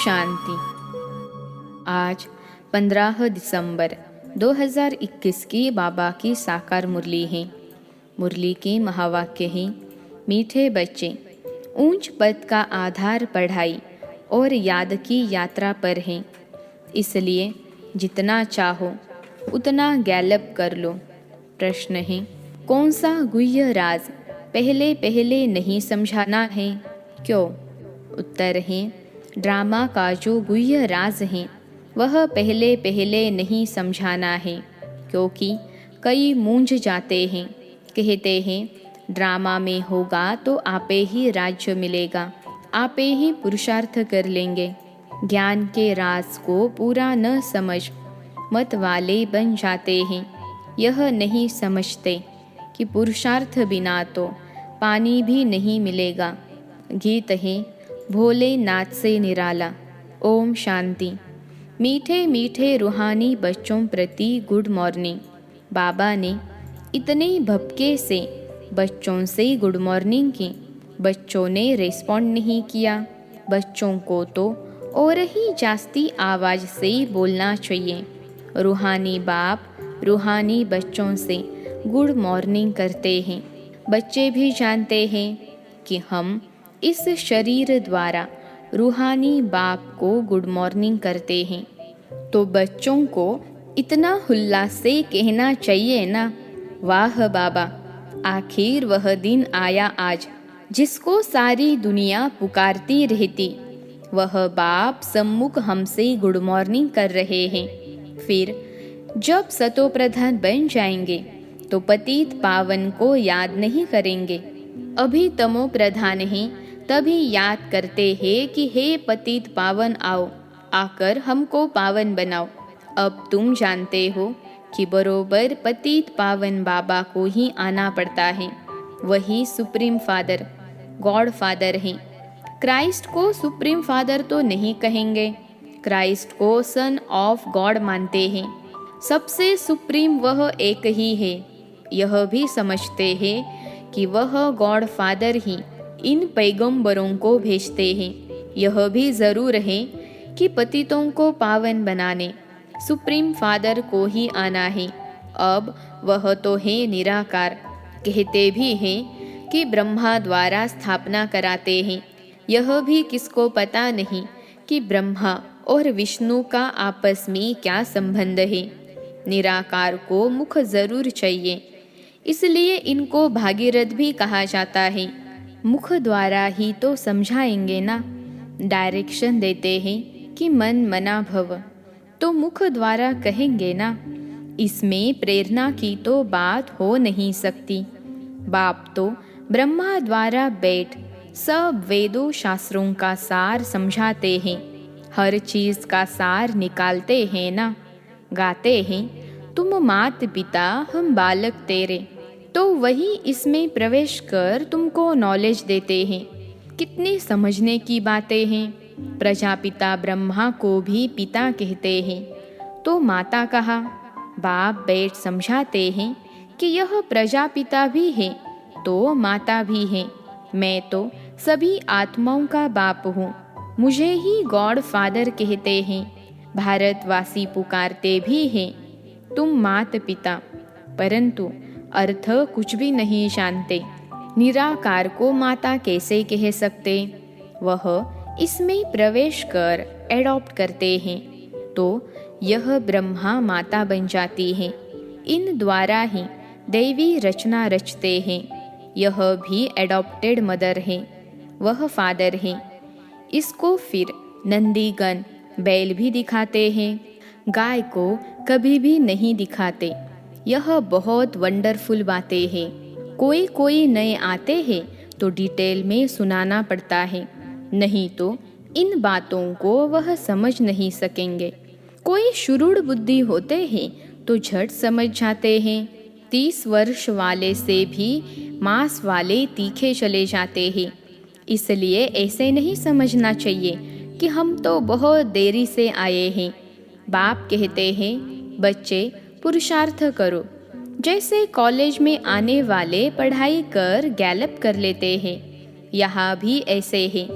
शांति। आज 15 दिसंबर 2021 की बाबा की साकार मुरली है। मुरली के महावाक्य हैं, मीठे बच्चे, ऊंच पद का आधार पढ़ाई और याद की यात्रा पर है। इसलिए जितना चाहो उतना गैलप कर लो। प्रश्न है, कौन सा गुह्य राज पहले पहले नहीं समझाना है, क्यों? उत्तर है, ड्रामा का जो गुह्य राज है वह पहले पहले नहीं समझाना है, क्योंकि कई मूंझ जाते हैं। कहते हैं ड्रामा में होगा तो आपे ही राज्य मिलेगा, आपे ही पुरुषार्थ कर लेंगे। ज्ञान के राज को पूरा न समझ मत वाले बन जाते हैं। यह नहीं समझते कि पुरुषार्थ बिना तो पानी भी नहीं मिलेगा। गीत है, भोलेनाथ से निराला। ओम शांति। मीठे मीठे रूहानी बच्चों प्रति गुड मॉर्निंग। बाबा ने इतने भपके से बच्चों से गुड मॉर्निंग की, बच्चों ने रिस्पॉन्ड नहीं किया। बच्चों को तो और ही जास्ती आवाज़ से बोलना चाहिए। रूहानी बाप रूहानी बच्चों से गुड मॉर्निंग करते हैं। बच्चे भी जानते हैं कि हम इस शरीर द्वारा रूहानी बाप को गुड मॉर्निंग करते हैं, तो बच्चों को इतना उल्लास से कहना चाहिए ना, वाह बाबा, आखिर वह दिन आया आज जिसको सारी दुनिया पुकारती रहती। वह बाप सम्मुख हमसे गुड मॉर्निंग कर रहे हैं। फिर जब सतो प्रधान बन जाएंगे तो पतित पावन को याद नहीं करेंगे। अभी तमो प्रधान हैं, तभी याद करते हैं कि हे पतित पावन आओ, आकर हमको पावन बनाओ। अब तुम जानते हो कि बरोबर पतित पावन बाबा को ही आना पड़ता है। वही सुप्रीम फादर, गॉड फादर हैं। क्राइस्ट को सुप्रीम फादर तो नहीं कहेंगे, क्राइस्ट को सन ऑफ गॉड मानते हैं। सबसे सुप्रीम वह एक ही है। यह भी समझते हैं कि वह गॉड फादर ही इन पैगंबरों को भेजते हैं। यह भी ज़रूर है कि पतितों को पावन बनाने सुप्रीम फादर को ही आना है। अब वह तो है निराकार। कहते भी हैं कि ब्रह्मा द्वारा स्थापना कराते हैं। यह भी किसको पता नहीं कि ब्रह्मा और विष्णु का आपस में क्या संबंध है। निराकार को मुख जरूर चाहिए, इसलिए इनको भागीरथ भी कहा जाता है। मुख द्वारा ही तो समझाएंगे ना। डायरेक्शन देते हैं कि मन मना भव, तो मुख द्वारा कहेंगे ना। इसमें प्रेरणा की तो बात हो नहीं सकती। बाप तो ब्रह्मा द्वारा बैठ सब वेदों शास्त्रों का सार समझाते हैं। हर चीज़ का सार निकालते हैं ना। गाते हैं, तुम मात पिता हम बालक तेरे, तो वही इसमें प्रवेश कर तुमको नॉलेज देते हैं। कितनी समझने की बातें हैं। प्रजापिता ब्रह्मा को भी पिता कहते हैं, तो माता कहा। बाप बैठ समझाते हैं कि यह प्रजापिता भी है तो माता भी है। मैं तो सभी आत्माओं का बाप हूँ, मुझे ही गॉड फादर कहते हैं। भारतवासी पुकारते भी हैं, तुम मात पिता, परंतु अर्थ कुछ भी नहीं जानते। निराकार को माता कैसे कह सकते? वह इसमें प्रवेश कर एडॉप्ट करते हैं, तो यह ब्रह्मा माता बन जाती है। इन द्वारा ही दैवी रचना रचते हैं। यह भी एडॉप्टेड मदर है, वह फादर है। इसको फिर नंदीगण बैल भी दिखाते हैं, गाय को कभी भी नहीं दिखाते। यह बहुत वंडरफुल बातें हैं। कोई कोई नए आते हैं तो डिटेल में सुनाना पड़ता है, नहीं तो इन बातों को वह समझ नहीं सकेंगे। कोई शुरूढ़ बुद्धि होते हैं तो झट समझ जाते हैं। 30 वर्ष वाले से भी मांस वाले तीखे चले जाते हैं। इसलिए ऐसे नहीं समझना चाहिए कि हम तो बहुत देरी से आए हैं। बाप कहते हैं, बच्चे पुरुषार्थ करो। जैसे कॉलेज में आने वाले पढ़ाई कर गैलप कर लेते हैं, यहाँ भी ऐसे है।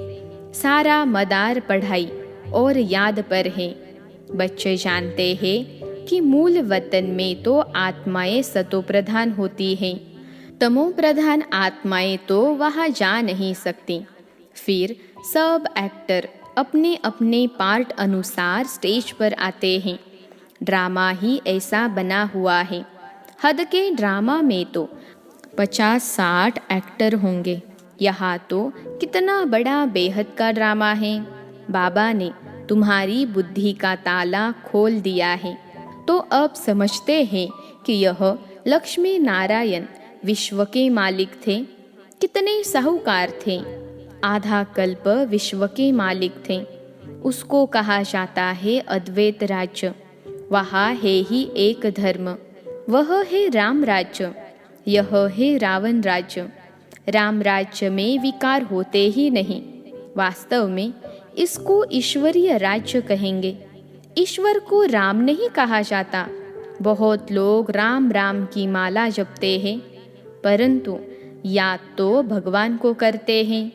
सारा मदार पढ़ाई, और याद पर हैं। बच्चे जानते हैं कि मूल वतन में तो आत्माएं सतो प्रधान होती हैं, तमो प्रधान आत्माएं तो वहाँ जा नहीं सकती। फिर सब एक्टर अपने अपने पार्ट अनुसार स्टेज पर आते हैं। ड्रामा ही ऐसा बना हुआ है। हद के ड्रामा में तो 50-60 एक्टर होंगे। यहाँ तो कितना बड़ा बेहद का ड्रामा है। बाबा ने तुम्हारी बुद्धि का ताला खोल दिया है, तो अब समझते हैं कि यह लक्ष्मी नारायण विश्व के मालिक थे। कितने साहूकार थे। आधा कल्प विश्व के मालिक थे। उसको कहा जाता है अद्वैत राज्य। वहाँ है ही एक धर्म, वह है राम राज्य। यह है रावण राज्य। राम राज्य में विकार होते ही नहीं। वास्तव में इसको ईश्वरीय राज्य कहेंगे। ईश्वर को राम नहीं कहा जाता। बहुत लोग राम राम की माला जपते हैं, परंतु याद तो भगवान को करते हैं।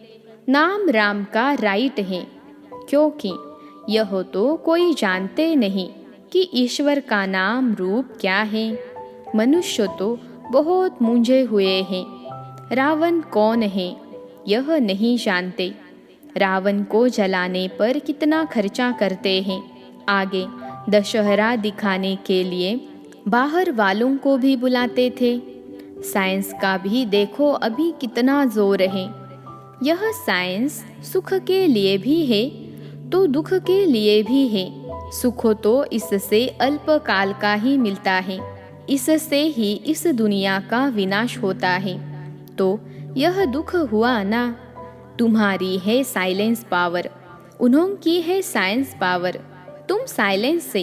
नाम राम का राइट है, क्योंकि यह तो कोई जानते नहीं कि ईश्वर का नाम रूप क्या है। मनुष्य तो बहुत मूंझे हुए हैं। रावण कौन है यह नहीं जानते। रावण को जलाने पर कितना खर्चा करते हैं। आगे दशहरा दिखाने के लिए बाहर वालों को भी बुलाते थे। साइंस का भी देखो अभी कितना जोर है। यह साइंस सुख के लिए भी है तो दुख के लिए भी है। सुख तो इससे अल्पकाल का ही मिलता है। इससे ही इस दुनिया का विनाश होता है। तो यह दुख हुआ ना। तुम्हारी है साइलेंस पावर, उन्हों की है साइंस पावर। तुम साइलेंस से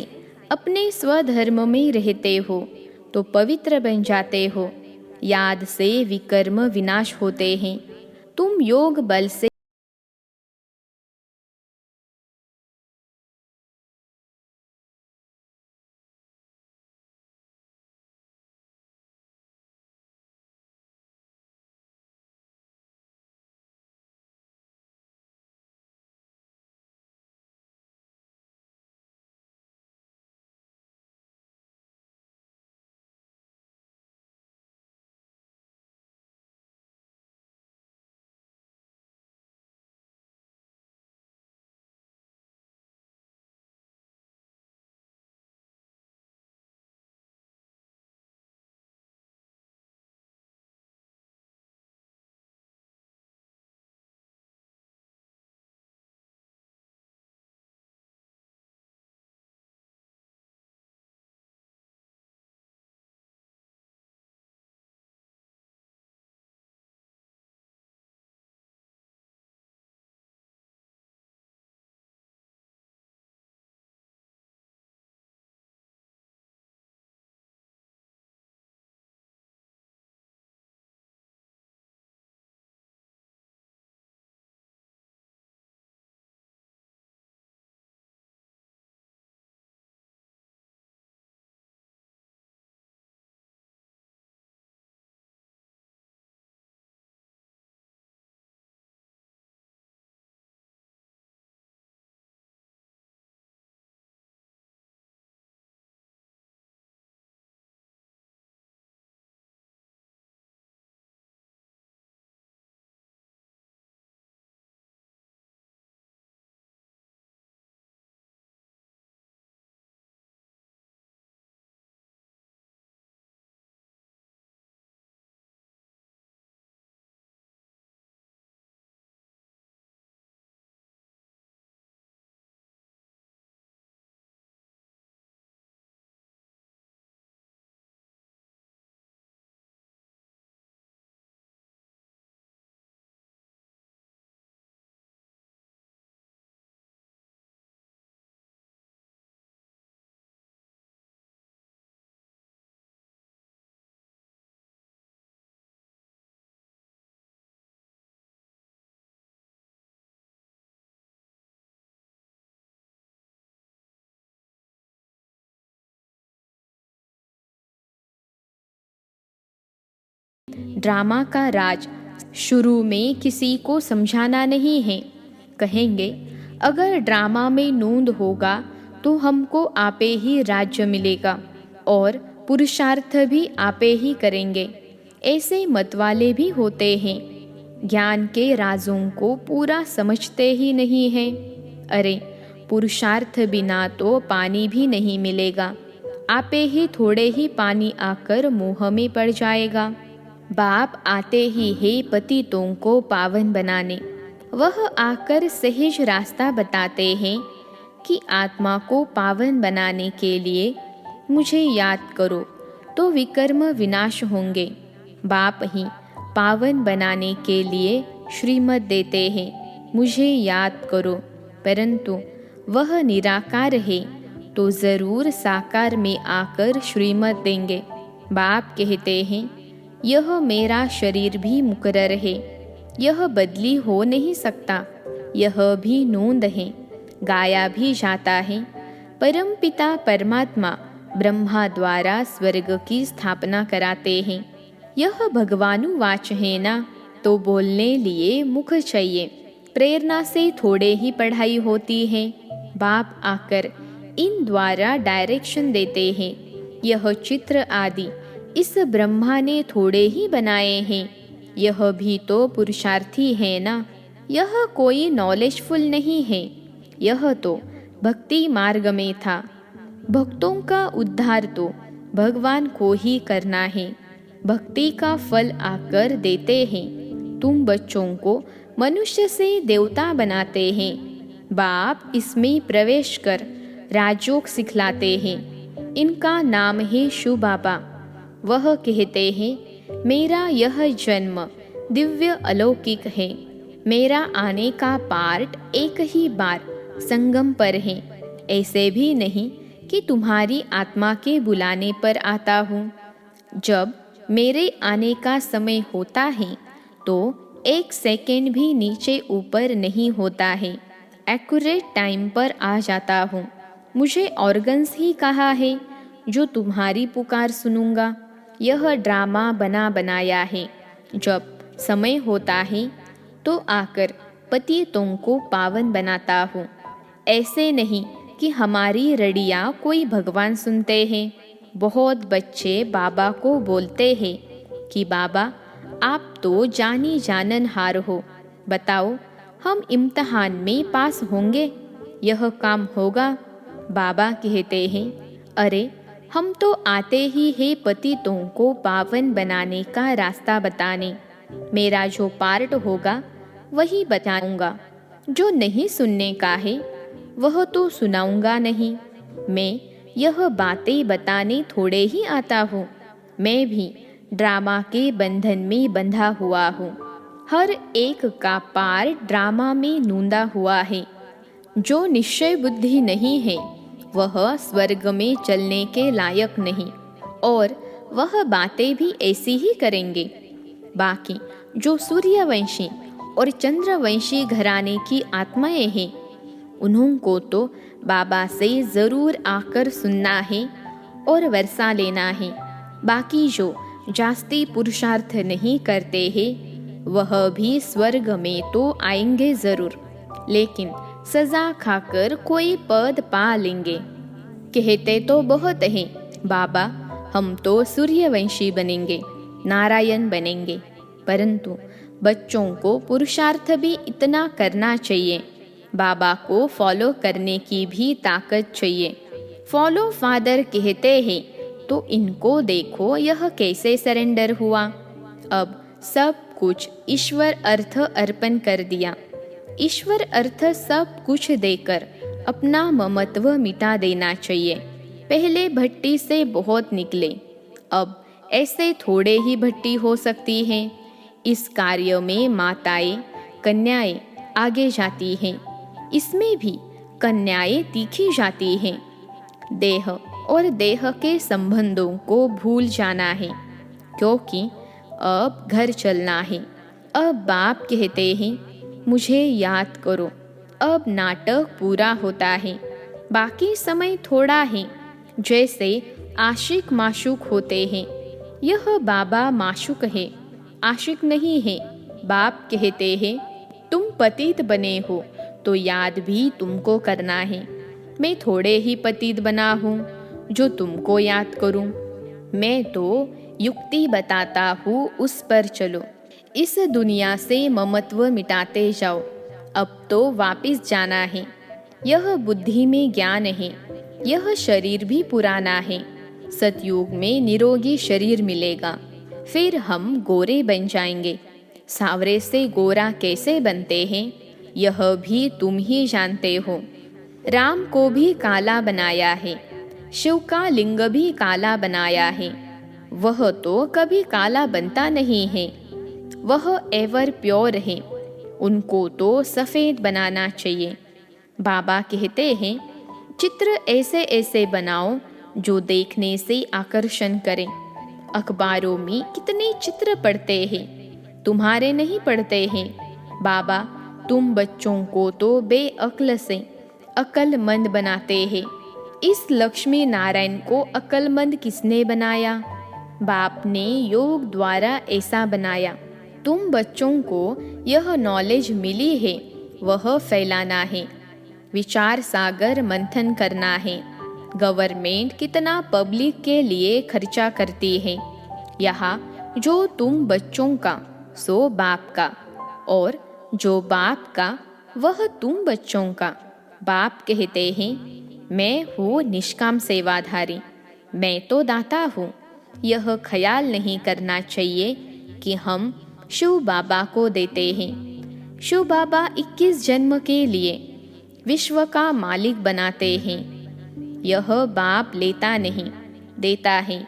अपने स्वधर्म में रहते हो तो पवित्र बन जाते हो। याद से विकर्म विनाश होते हैं। तुम योग बल से ड्रामा का राज शुरू में किसी को समझाना नहीं है। कहेंगे अगर ड्रामा में नूंद होगा तो हमको आपे ही राज्य मिलेगा और पुरुषार्थ भी आपे ही करेंगे। ऐसे मतवाले भी होते हैं, ज्ञान के राजों को पूरा समझते ही नहीं हैं। अरे पुरुषार्थ बिना तो पानी भी नहीं मिलेगा, आपे ही थोड़े ही पानी आकर मुँह में पड़ जाएगा। बाप आते ही है पतितों को पावन बनाने, वह आकर सहज रास्ता बताते हैं कि आत्मा को पावन बनाने के लिए मुझे याद करो तो विकर्म विनाश होंगे। बाप ही पावन बनाने के लिए श्रीमत देते हैं, मुझे याद करो, परंतु वह निराकार है तो ज़रूर साकार में आकर श्रीमत देंगे। बाप कहते हैं यह मेरा शरीर भी मुकर्रर है, यह बदली हो नहीं सकता, यह भी नूंद है, गाया भी जाता है। परमपिता परमात्मा ब्रह्मा द्वारा स्वर्ग की स्थापना कराते हैं। यह भगवानुवाच है ना, तो बोलने लिए मुख चाहिए, प्रेरणा से थोड़े ही पढ़ाई होती है। बाप आकर इन द्वारा डायरेक्शन देते हैं। यह चित्र आदि इस ब्रह्मा ने थोड़े ही बनाए हैं, यह भी तो पुरुषार्थी है ना, यह कोई नॉलेजफुल नहीं है, यह तो भक्ति मार्ग में था। भक्तों का उद्धार तो भगवान को ही करना है, भक्ति का फल आकर देते हैं। तुम बच्चों को मनुष्य से देवता बनाते हैं, बाप इसमें प्रवेश कर राजयोग सिखलाते हैं। इनका नाम है शिव बाबा। वह कहते हैं मेरा यह जन्म दिव्य अलौकिक है, मेरा आने का पार्ट एक ही बार संगम पर है। ऐसे भी नहीं कि तुम्हारी आत्मा के बुलाने पर आता हूँ। जब मेरे आने का समय होता है तो 1 सेकेंड भी नीचे ऊपर नहीं होता है, एक्यूरेट टाइम पर आ जाता हूँ। मुझे ऑर्गन्स ही कहा है जो तुम्हारी पुकार सुनूंगा। यह ड्रामा बना बनाया है, जब समय होता है तो आकर पतितों को पावन बनाता हूँ। ऐसे नहीं कि हमारी रड़ियाँ कोई भगवान सुनते हैं। बहुत बच्चे बाबा को बोलते हैं कि बाबा आप तो जानी जाननहार हो, बताओ हम इम्तहान में पास होंगे, यह काम होगा। बाबा कहते हैं अरे हम तो आते ही है पतितों को पावन बनाने का रास्ता बताने। मेरा जो पार्ट होगा वही बताऊंगा, जो नहीं सुनने का है वह तो सुनाऊंगा नहीं। मैं यह बातें बताने थोड़े ही आता हूँ, मैं भी ड्रामा के बंधन में बंधा हुआ हूँ। हर एक का पार्ट ड्रामा में नूंदा हुआ है। जो निश्चय बुद्धि नहीं है वह स्वर्ग में चलने के लायक नहीं, और वह बातें भी ऐसी ही करेंगे। बाकी जो सूर्यवंशी और चंद्रवंशी घराने की आत्माएं हैं, उन्हों को तो बाबा से ज़रूर आकर सुनना है और वर्षा लेना है। बाकी जो जास्ती पुरुषार्थ नहीं करते हैं वह भी स्वर्ग में तो आएंगे ज़रूर, लेकिन सजा खाकर कोई पद पा लेंगे। कहते तो बहुत हैं बाबा हम तो सूर्यवंशी बनेंगे, नारायण बनेंगे, परंतु बच्चों को पुरुषार्थ भी इतना करना चाहिए। बाबा को फॉलो करने की भी ताकत चाहिए। फॉलो फादर कहते हैं तो इनको देखो यह कैसे सरेंडर हुआ। अब सब कुछ ईश्वर अर्थ अर्पण कर दिया। ईश्वर अर्थ सब कुछ देकर अपना ममत्व मिटा देना चाहिए। पहले भट्टी से बहुत निकले, अब ऐसे थोड़े ही भट्टी हो सकती हैं। इस कार्य में माताएं कन्याएं आगे जाती हैं, इसमें भी कन्याएं तीखी जाती हैं। देह और देह के संबंधों को भूल जाना है, क्योंकि अब घर चलना है। अब बाप कहते हैं मुझे याद करो। अब नाटक पूरा होता है, बाकी समय थोड़ा है। जैसे आशिक माशूक होते हैं, यह बाबा माशूक है, आशिक नहीं है। बाप कहते हैं तुम पतित बने हो तो याद भी तुमको करना है। मैं थोड़े ही पतित बना हूँ जो तुमको याद करूँ। मैं तो युक्ति बताता हूँ, उस पर चलो। इस दुनिया से ममत्व मिटाते जाओ। अब तो वापिस जाना है। यह बुद्धि में ज्ञान है। यह शरीर भी पुराना है। सतयुग में निरोगी शरीर मिलेगा, फिर हम गोरे बन जाएंगे। सांवरे से गोरा कैसे बनते हैं यह भी तुम ही जानते हो। राम को भी काला बनाया है, शिव का लिंग भी काला बनाया है। वह तो कभी काला बनता नहीं है, वह एवर प्योर है। उनको तो सफ़ेद बनाना चाहिए। बाबा कहते हैं, चित्र ऐसे ऐसे बनाओ जो देखने से आकर्षण करें। अखबारों में कितने चित्र पढ़ते हैं, तुम्हारे नहीं पढ़ते हैं। बाबा तुम बच्चों को तो बेअक्ल से अक्लमंद बनाते हैं। इस लक्ष्मी नारायण को अक्लमंद किसने बनाया? बाप ने योग द्वारा ऐसा बनाया। तुम बच्चों को यह नॉलेज मिली है, वह फैलाना है। विचार सागर मंथन करना है। गवर्नमेंट कितना पब्लिक के लिए खर्चा करती है। यहाँ जो तुम बच्चों का सो बाप का, और जो बाप का वह तुम बच्चों का। बाप कहते हैं, मैं हूँ निष्काम सेवाधारी, मैं तो दाता हूँ। यह ख्याल नहीं करना चाहिए कि हम शिव बाबा को देते हैं। शिव बाबा 21 जन्म के लिए विश्व का मालिक बनाते हैं। यह बाप लेता नहीं, देता है।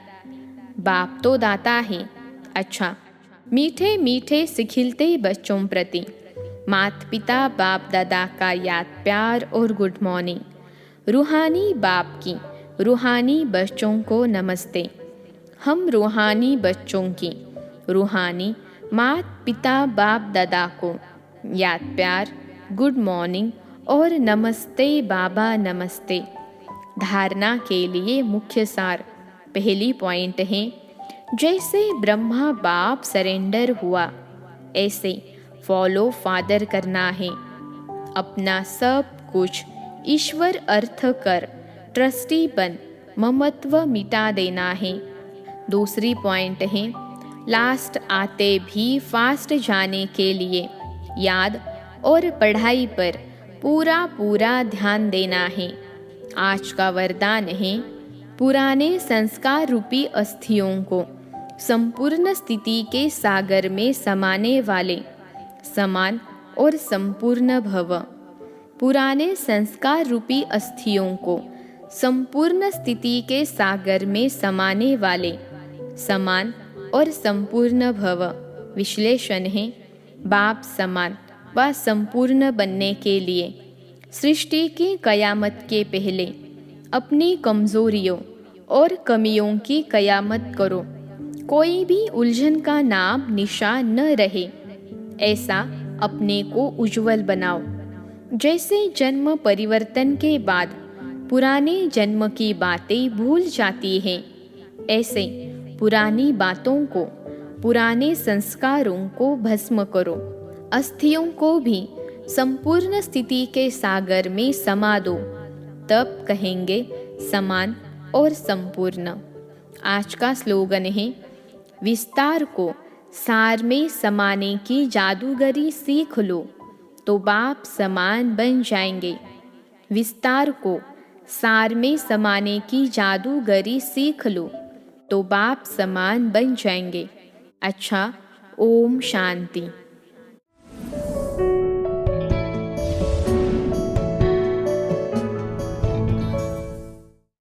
बाप तो दाता है। अच्छा, मीठे मीठे सिखिलते बच्चों प्रति माता पिता बाप दादा का याद प्यार और गुड मॉर्निंग। रूहानी बाप की रूहानी बच्चों को नमस्ते। हम रूहानी बच्चों की रूहानी माता पिता बाप दादा को याद प्यार, गुड मॉर्निंग और नमस्ते बाबा नमस्ते। धारणा के लिए मुख्य सार। पहली पॉइंट है, जैसे ब्रह्मा बाप सरेंडर हुआ ऐसे फॉलो फादर करना है। अपना सब कुछ ईश्वर अर्थ कर ट्रस्टी बन ममत्व मिटा देना है। दूसरी पॉइंट है, लास्ट आते भी फास्ट जाने के लिए याद और पढ़ाई पर पूरा पूरा ध्यान देना है। आज का वरदान है, पुराने संस्कार रूपी अस्थियों को संपूर्ण स्थिति के सागर में समाने वाले समान और संपूर्ण भव। पुराने संस्कार रूपी अस्थियों को संपूर्ण स्थिति के सागर में समाने वाले समान और संपूर्ण भव। विश्लेषण है, बाप समान व संपूर्ण बनने के लिए सृष्टि की कयामत के पहले अपनी कमजोरियों और कमियों की कयामत करो। कोई भी उलझन का नाम निशान न रहे, ऐसा अपने को उज्जवल बनाओ। जैसे जन्म परिवर्तन के बाद पुराने जन्म की बातें भूल जाती हैं, ऐसे पुरानी बातों को, पुराने संस्कारों को भस्म करो। अस्थियों को भी संपूर्ण स्थिति के सागर में समा दो, तब कहेंगे समान और संपूर्ण। आज का स्लोगन है, विस्तार को सार में समाने की जादूगरी सीख लो तो बाप समान बन जाएंगे। विस्तार को सार में समाने की जादूगरी सीख लो तो बाप समान बन जाएंगे। अच्छा, ओम शांति।